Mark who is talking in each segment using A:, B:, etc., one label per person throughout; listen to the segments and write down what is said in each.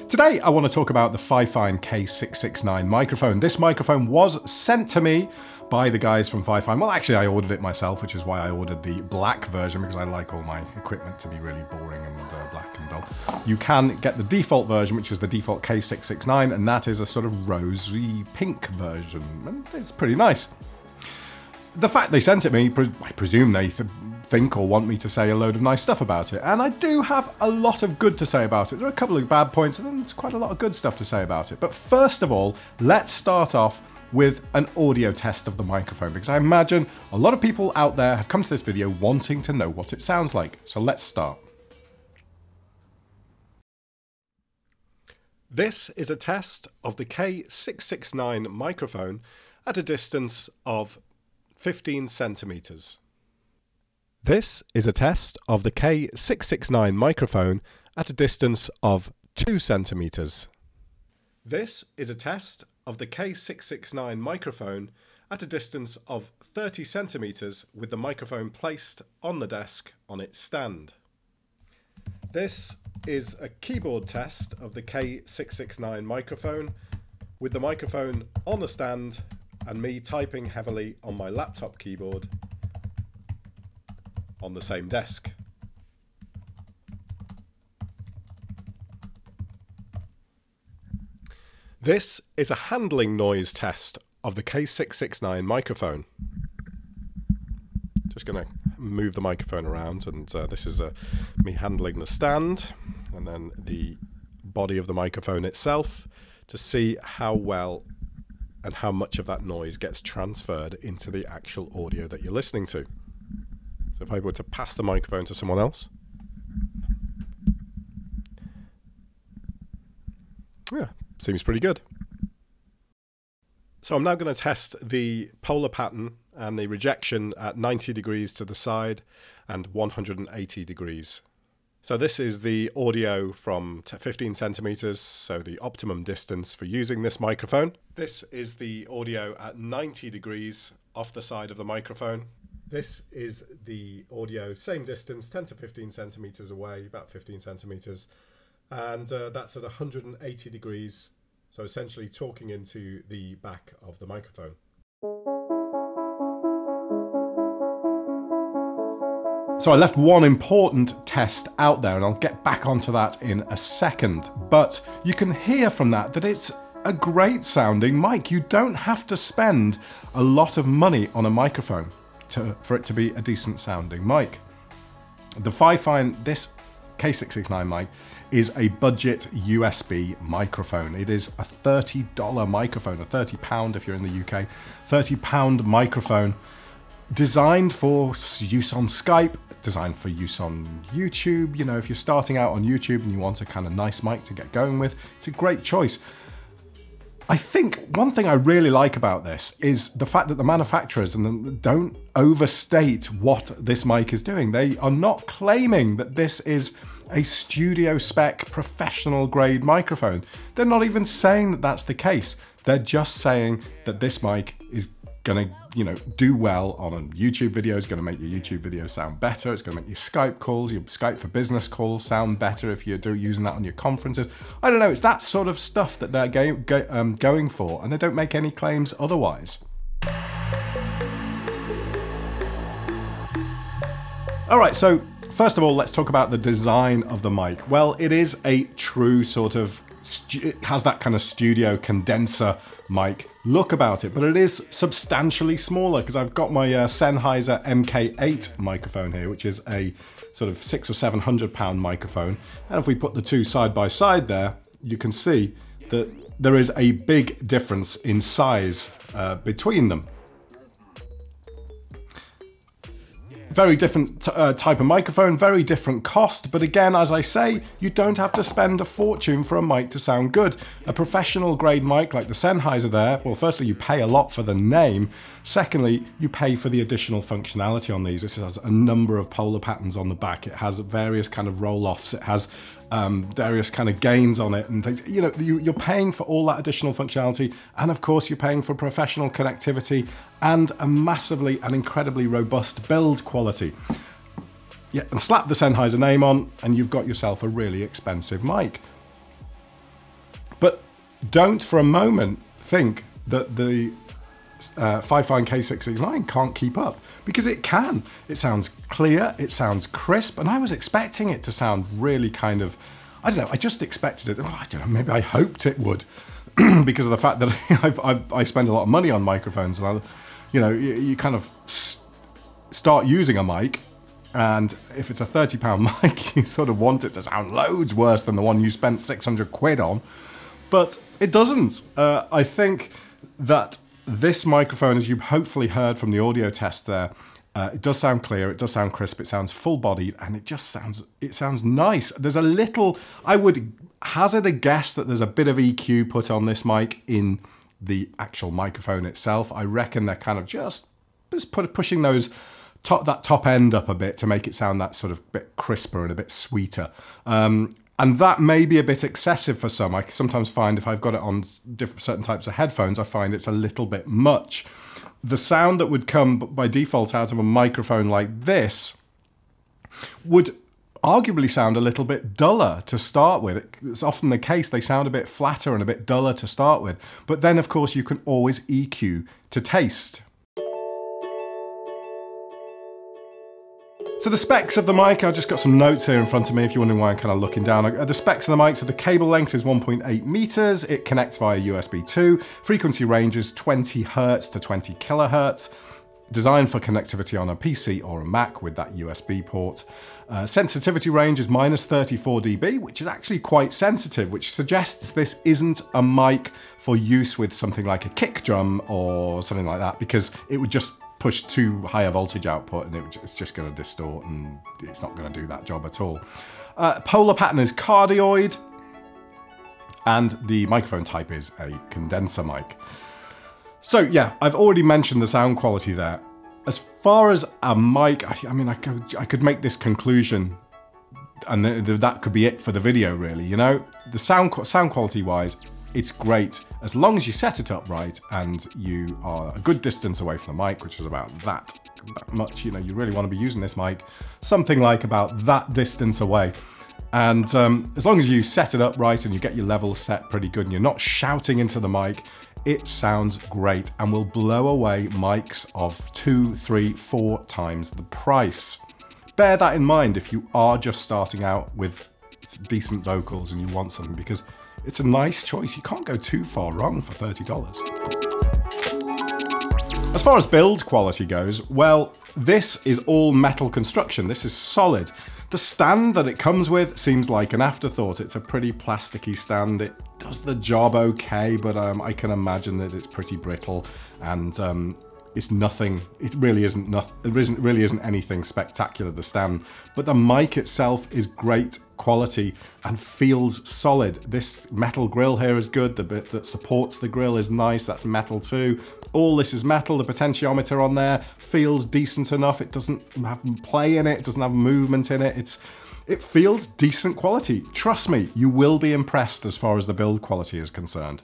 A: Today I want to talk about the Fifine K669 microphone. This microphone was sent to me by the guys from Fifine. Well, actually I ordered it myself, which is why I ordered the black version, because I like all my equipment to be really boring and black and dull. You can get the default version, which is the default K669, and that is a sort of rosy pink version, and it's pretty nice. The fact they sent it me, I presume they think or want me to say a load of nice stuff about it, and I do have a lot of good to say about it. There are a couple of bad points, and then there's quite a lot of good stuff to say about it. But first of all, let's start off with an audio test of the microphone, because I imagine a lot of people out there have come to this video wanting to know what it sounds like. So let's start. This is a test of the K669 microphone at a distance of 15 centimeters. This is a test of the K669 microphone at a distance of 2 centimeters. This is a test of the K669 microphone at a distance of 30 centimeters with the microphone placed on the desk on its stand. This is a keyboard test of the K669 microphone with the microphone on the stand and me typing heavily on my laptop keyboard on the same desk. This is a handling noise test of the K669 microphone. Just going to move the microphone around, and this is me handling the stand and then the body of the microphone itself to see how well and how much of that noise gets transferred into the actual audio that you're listening to. So if I were to pass the microphone to someone else. Yeah, seems pretty good. So I'm now going to test the polar pattern and the rejection at 90 degrees to the side and 180 degrees. So this is the audio from 15 centimeters, so the optimum distance for using this microphone. This is the audio at 90 degrees off the side of the microphone. This is the audio, same distance, 10 to 15 centimeters away, about 15 centimeters. And that's at 180 degrees. So essentially talking into the back of the microphone. So I left one important test out there, and I'll get back onto that in a second. But you can hear from that it's a great sounding mic. You don't have to spend a lot of money on a microphone for it to be a decent sounding mic. The Fifine, this K669 mic, is a budget USB microphone. It is a $30 microphone, a £30 if you're in the UK, £30 microphone, designed for use on Skype, designed for use on YouTube. You know, if you're starting out on YouTube and you want a kind of nice mic to get going with, it's a great choice. I think one thing I really like about this is the fact that the manufacturers don't overstate what this mic is doing. They are not claiming that this is a studio spec professional grade microphone. They're not even saying that that's the case. They're just saying that this mic is gonna, do well on a YouTube video. It's gonna make your YouTube video sound better. It's gonna make your Skype calls, your Skype for business calls sound better if you're using that on your conferences. I don't know, it's that sort of stuff that they're going for, and they don't make any claims otherwise. All right, so first of all, let's talk about the design of the mic. Well, it is a true sort of, it has that kind of studio condenser mic look about it, but it is substantially smaller because I've got my Sennheiser MK8 microphone here, which is a sort of £600 or £700 microphone. And if we put the two side by side there, you can see that there is a big difference in size between them. Very different type of microphone, very different cost, but again, as I say, you don't have to spend a fortune for a mic to sound good. A professional grade mic like the Sennheiser there, well, firstly, you pay a lot for the name. Secondly, you pay for the additional functionality on these. This has a number of polar patterns on the back. It has various kind of roll-offs. It has various kind of gains on it and things. You know, you're paying for all that additional functionality, and of course you're paying for professional connectivity and a massively and incredibly robust build quality. Yeah, and slap the Sennheiser name on and you've got yourself a really expensive mic. But don't for a moment think that the Fifine K669 can't keep up, because it can. It sounds clear, it sounds crisp, and I was expecting it to sound really kind of, I don't know, I just expected it, I don't know, maybe I hoped it would, because of the fact that I spend a lot of money on microphones, and you kind of start using a mic, and if it's a £30 mic, you sort of want it to sound loads worse than the one you spent 600 quid on, but it doesn't. I think that this microphone, as you've hopefully heard from the audio test there, it does sound clear, it does sound crisp, it sounds full-bodied, and it sounds nice. There's a little, I would hazard a guess that there's a bit of EQ put on this mic in the actual microphone itself. I reckon they're kind of just pushing that top end up a bit to make it sound that sort of bit crisper and a bit sweeter. And that may be a bit excessive for some. I sometimes find if I've got it on certain types of headphones, I find it's a little bit much. The sound that would come by default out of a microphone like this would arguably sound a little bit duller to start with. It's often the case, they sound a bit flatter and a bit duller to start with. But then, of course, you can always EQ to taste. So the specs of the mic, I've just got some notes here in front of me if you're wondering why I'm kind of looking down. The specs of the mic, so the cable length is 1.8 meters, it connects via USB 2, frequency range is 20 Hertz to 20 kilohertz, designed for connectivity on a PC or a Mac with that USB port. Sensitivity range is -34 dB, which is actually quite sensitive, which suggests this isn't a mic for use with something like a kick drum or something like that, because it would just push too high a voltage output and it's just going to distort, and it's not going to do that job at all. Polar pattern is cardioid, and the microphone type is a condenser mic. So yeah, I've already mentioned the sound quality there. As far as a mic, I mean, I could make this conclusion and that could be it for the video, really. You know, the sound quality wise, it's great as long as you set it up right and you are a good distance away from the mic, which is about that much. You know, you really want to be using this mic something like about that distance away. And as long as you set it up right and you get your levels set pretty good and you're not shouting into the mic, it sounds great and will blow away mics of 2, 3, 4 times the price. Bear that in mind if you are just starting out with decent vocals and you want something, because it's a nice choice. You can't go too far wrong for $30. As far as build quality goes, well, this is all metal construction. This is solid. The stand that it comes with seems like an afterthought. It's a pretty plasticky stand. It does the job okay, but I can imagine that it's pretty brittle and it's nothing. It really isn't nothing. There really isn't anything spectacular, the stand, but the mic itself is great quality and feels solid. This metal grill here is good. The bit that supports the grill is nice. That's metal too. All this is metal. The potentiometer on there feels decent enough. It doesn't have play in it. It doesn't have movement in it. It feels decent quality. Trust me, you will be impressed as far as the build quality is concerned.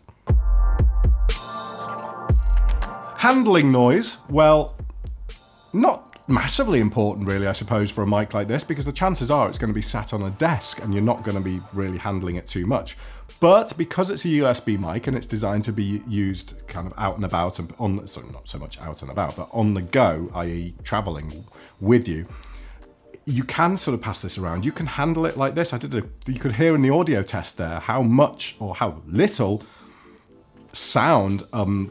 A: Handling noise, well, not massively important really, I suppose, for a mic like this, because the chances are it's going to be sat on a desk and you're not going to be really handling it too much. But because it's a USB mic and it's designed to be used kind of out and about, and so not so much out and about, but on the go, i.e. traveling with you, you can sort of pass this around. You can handle it like this. You could hear in the audio test there how much or how little sound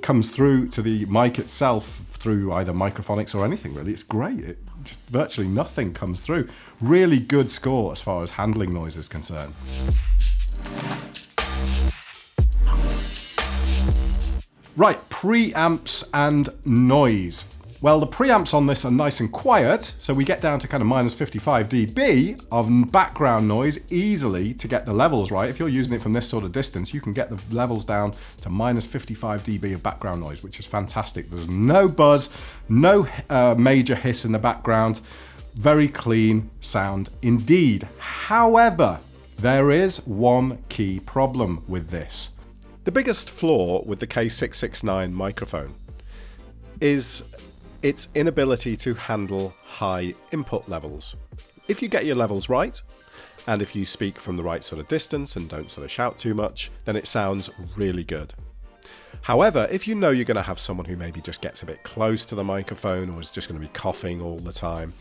A: comes through to the mic itself through either microphonics or anything really. It's great. It just virtually nothing comes through. Really good score as far as handling noise is concerned. Right, preamps and noise. Well, the preamps on this are nice and quiet, so we get down to kind of -55 dB of background noise easily to get the levels right. If you're using it from this sort of distance, you can get the levels down to -55 dB of background noise, which is fantastic. There's no buzz, no major hiss in the background. Very clean sound indeed. However, there is one key problem with this. The biggest flaw with the K669 microphone is its inability to handle high input levels. if you get your levels right, and if you speak from the right sort of distance and don't sort of shout too much, then it sounds really good. However, if you know you're going to have someone who maybe just gets a bit close to the microphone or is just going to be coughing all the time,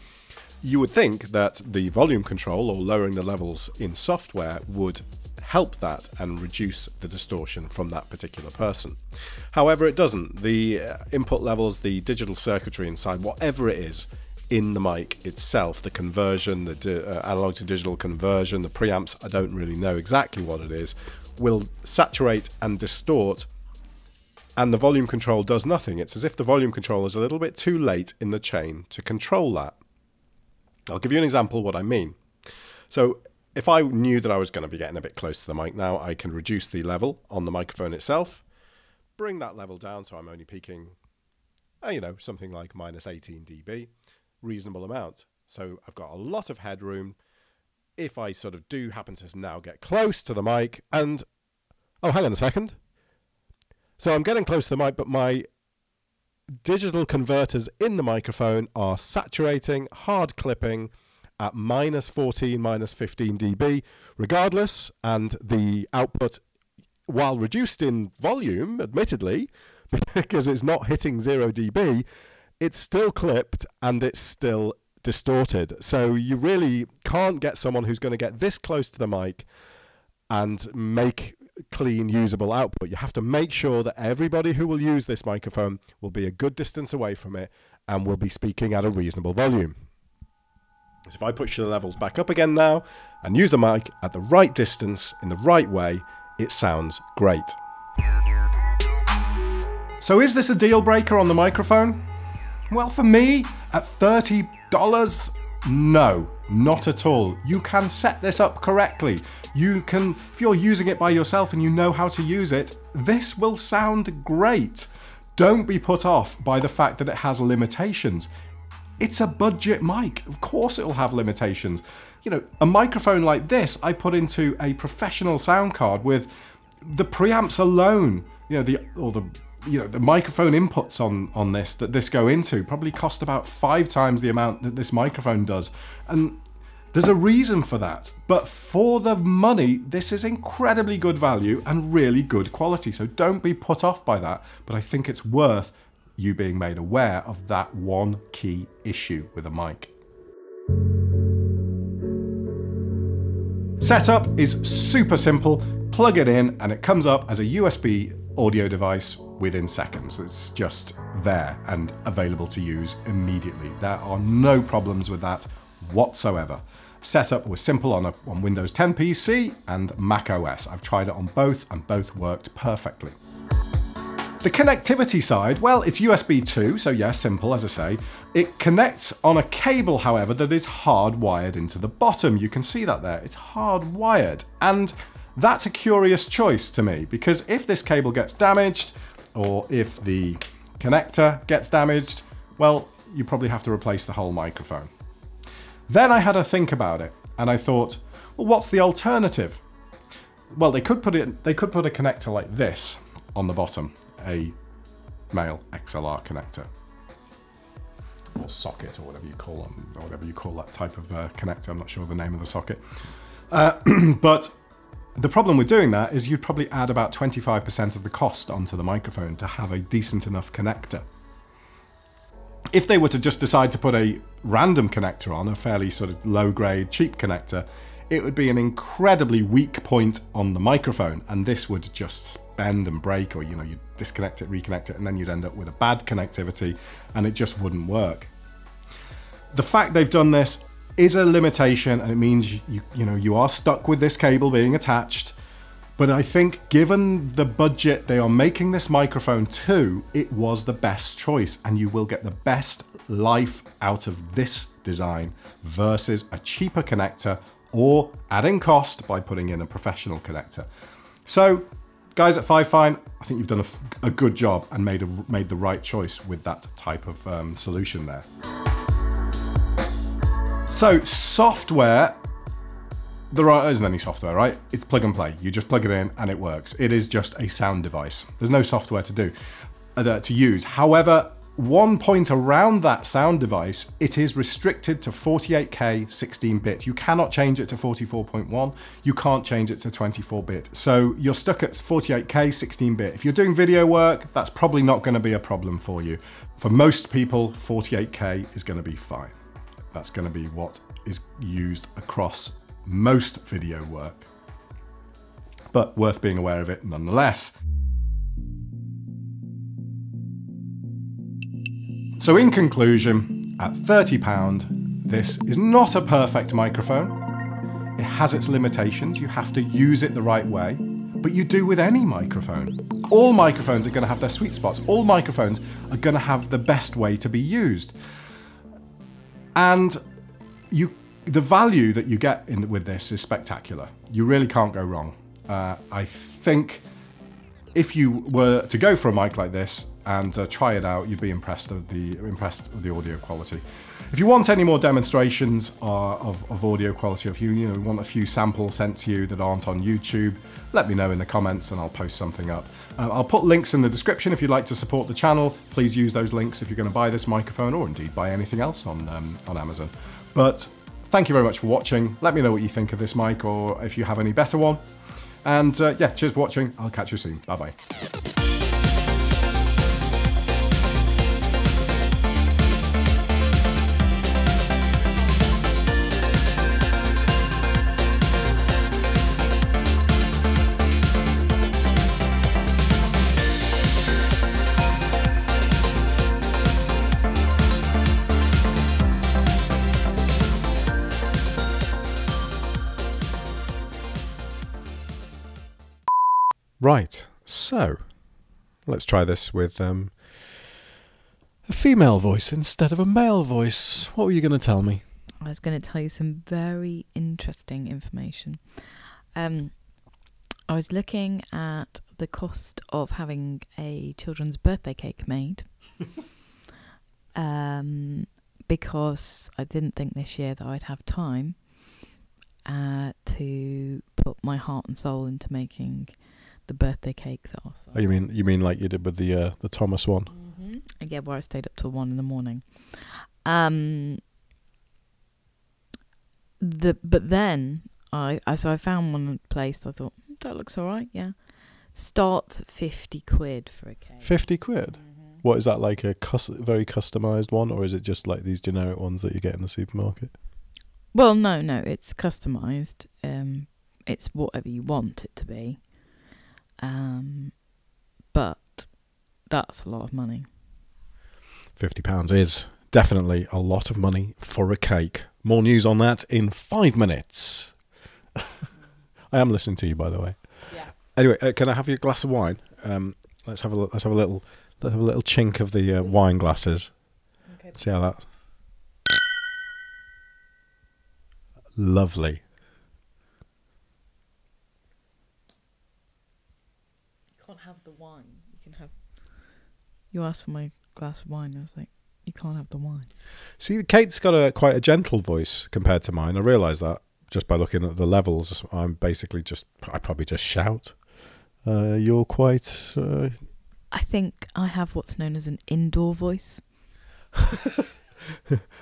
A: you would think that the volume control or lowering the levels in software would help that and reduce the distortion from that particular person. However, it doesn't. The input levels, the digital circuitry inside, whatever it is in the mic itself, the conversion, the analog to digital conversion, the preamps, I don't really know exactly what it is, will saturate and distort, and the volume control does nothing. It's as if the volume control is a little bit too late in the chain to control that. I'll give you an example of what I mean. So if I knew that I was going to be getting a bit close to the mic now, I can reduce the level on the microphone itself, bring that level down so I'm only peaking, you know, something like minus 18 dB, reasonable amount. So I've got a lot of headroom. If I sort of do happen to now get close to the mic and, oh, hang on a second. So I'm getting close to the mic, but my digital converters in the microphone are saturating, hard clipping at minus 14, minus 15 dB regardless, and the output, while reduced in volume, admittedly, because it's not hitting 0 dB, it's still clipped and it's still distorted. So you really can't get someone who's going to get this close to the mic and make clean, usable output. You have to make sure that everybody who will use this microphone will be a good distance away from it and will be speaking at a reasonable volume. So if I push the levels back up again now and use the mic at the right distance in the right way, it sounds great. So is this a deal breaker on the microphone? Well, for me, at $30, no, not at all. You can set this up correctly. You can, if you're using it by yourself and you know how to use it, this will sound great. Don't be put off by the fact that it has limitations. It's a budget mic. Of course it will have limitations. You know, a microphone like this, I put into a professional sound card with the preamps alone, you know, the microphone inputs on this that this go into probably cost about 5 times the amount that this microphone does. And there's a reason for that. But for the money, this is incredibly good value and really good quality. So don't be put off by that. But I think it's worth you being made aware of that one key issue with a mic. Setup is super simple. Plug it in and it comes up as a USB audio device within seconds. It's just there and available to use immediately. There are no problems with that whatsoever. Setup was simple on Windows 10 PC and Mac OS. I've tried it on both and both worked perfectly. The connectivity side, well, it's USB 2, so yeah, simple as I say. It connects on a cable, however, that is hardwired into the bottom. You can see that there, it's hardwired. And that's a curious choice to me, because if this cable gets damaged, or if the connector gets damaged, well, you probably have to replace the whole microphone. Then I had to think about it, and I thought, well, what's the alternative? Well, they could put a connector like this on the bottom, a male XLR connector, or socket, or whatever you call them, or whatever you call that type of connector. I'm not sure the name of the socket. But the problem with doing that is you'd probably add about 25% of the cost onto the microphone to have a decent enough connector. If they were to just decide to put a random connector on, a fairly sort of low-grade, cheap connector, it would be an incredibly weak point on the microphone, and this would just bend and break, or, you know, you'd disconnect it, reconnect it, and then you'd end up with a bad connectivity, and it just wouldn't work. The fact they've done this is a limitation, and it means you are stuck with this cable being attached. But I think given the budget they are making this microphone to, it was the best choice, and you will get the best life out of this design versus a cheaper connector or adding cost by putting in a professional connector. So guys at Fifine, I think you've done a good job and made the right choice with that type of solution there. So software, there isn't any software, right? It's plug and play. You just plug it in and it works. It is just a sound device. There's no software to use. However, one point around that sound device, it is restricted to 48K 16-bit. You cannot change it to 44.1. You can't change it to 24-bit. So you're stuck at 48K 16-bit. If you're doing video work, that's probably not going to be a problem for you. For most people, 48K is going to be fine. That's going to be what is used across most video work. But worth being aware of it nonetheless. So in conclusion, at £30, this is not a perfect microphone. It has its limitations. You have to use it the right way, but you do with any microphone. All microphones are going to have their sweet spots. All microphones are going to have the best way to be used. And the value that you get with this is spectacular. You really can't go wrong. I think if you were to go for a mic like this and try it out, you'd be impressed with the audio quality. If you want any more demonstrations of audio quality, if you want a few samples sent to you that aren't on YouTube, let me know in the comments and I'll post something up. I'll put links in the description if you'd like to support the channel. Please use those links if you're going to buy this microphone, or indeed buy anything else on Amazon. But thank you very much for watching. Let me know what you think of this mic, or if you have any better one. And yeah, cheers for watching. I'll catch you soon. Bye-bye. Right, so let's try this with a female voice instead of a male voice. What were you going to tell me?
B: I was going to tell you some very interesting information. I was looking at the cost of having a children's birthday cake made because I didn't think this year that I'd have time to put my heart and soul into making the birthday cake that also.
A: Oh, you mean like you did with the Thomas one?
B: Mm-hmm. Yeah, where I stayed up till 1 in the morning. But then I found one place. I thought that looks all right. Yeah, start 50 quid for a cake. 50 quid. Mm-hmm. What is that, like a very customized one, or is it just like these generic ones that you get in the supermarket? Well, no, it's customized. It's whatever you want it to be. But that's a lot of money. £50 is definitely a lot of money for a cake. More news on that in 5 minutes. I am listening to you, by the way. Yeah. Anyway, can I have your glass of wine? Let's have a little chink of the wine glasses. Okay. See how that. Lovely. Can't have the wine. You can have. You asked for my glass of wine. I was like, you can't have the wine.
A: See, Kate's got quite a gentle voice compared to mine. I realise that just by looking at the levels. I probably just shout. You're quite.
B: I think I have what's known as an indoor voice.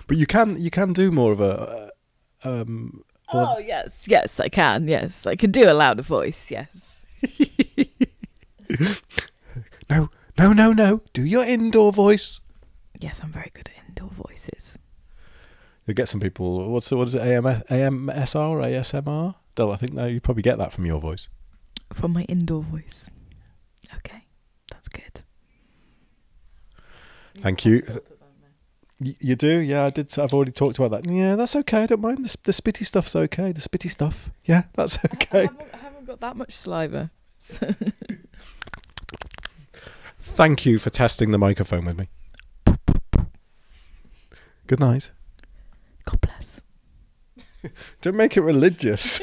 A: But you can do more of a.
B: Oh yes, I can. Yes, I can do a louder voice. Yes. No. Do your indoor voice. Yes, I'm very good at indoor voices.
A: You'll get some people. What is it? AMSR or ASMR? I think you probably get that from your voice.
B: From my indoor voice. Okay, that's good.
A: Thank you. You do? Yeah, I did. I've already talked about that. Yeah, that's okay. I don't mind. The spitty stuff's okay. The spitty stuff. Yeah, that's okay.
B: I haven't got that much saliva.
A: Thank you for testing the microphone with me. Good night.
B: God bless.
A: Don't make it religious.